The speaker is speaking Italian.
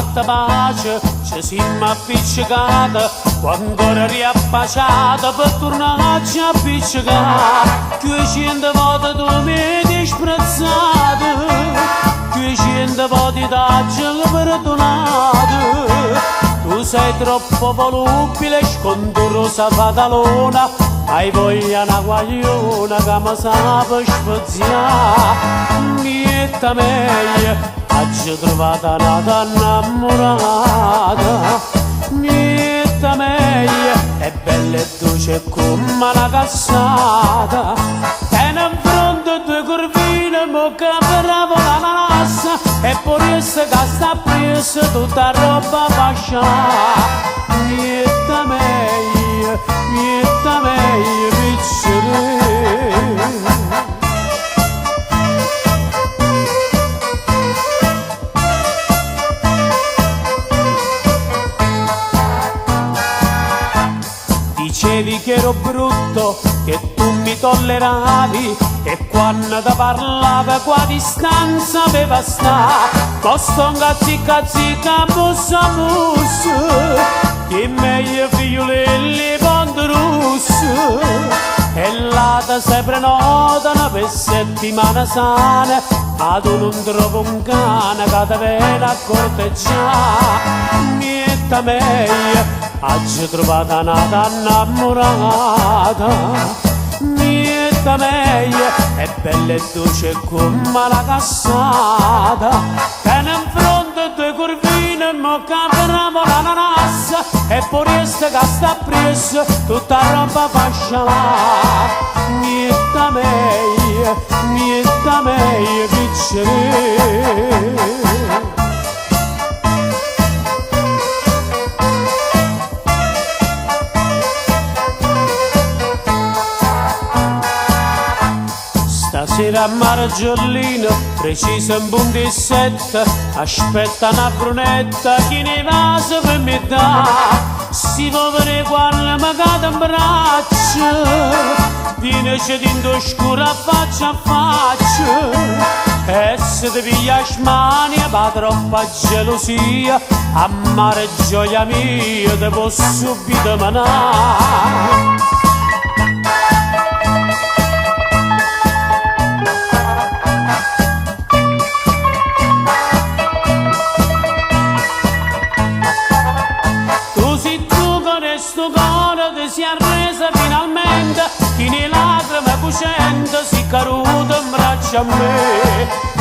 fatta pace, ci siamo appiccicati, quando ora riappacciati per tornarci a appiccicare. 200 volte tu mi hai disprezzato, 200 volte t'ho perdonato. Tu sei troppo volubile, scondorosa fatalona, hai voglia una guagliona che mi sa per spaziare. Niente meglio, oggi ho trovato una donna innamorata. Niente meglio, è bella e dolce come una cassata. Tiene in fronte due corvine, mo che bravo l'ananas, e poi essa che sta presa tutta roba fasciata. Niente meglio, piccere. Dicevi che ero brutto, che tu mi tolleravi, e quando ti parlava qua a distanza aveva sta. Posto zicca zicca, bussa bussa, che meglio figliolelli quando russo. E là ti sei prenotano per settimana sana, ma tu non trovi un cane che ti viene a corteggiare. Niente meglio, oggi ho trovato una donna innamorata. Niente meglio, è bella e dolce come una cassata. Tiene in fronte due corvine, mo che bravo l'ananas, e poi resta che sta preso tutta roba fasciata. Niente meglio, piccere. Stasera a Margiolino, preciso in punti 7, aspetta una brunetta che ne va per me dà. Si può vedere quando mi cade in braccio, viene cedendo scura faccia a faccia. E se ti piglia smania per troppa gelosia, a mare gioia mia te posso subito manare. Sto cuore ti si è arresa finalmente, chi ne lacrime cucente si caruto in braccio a me.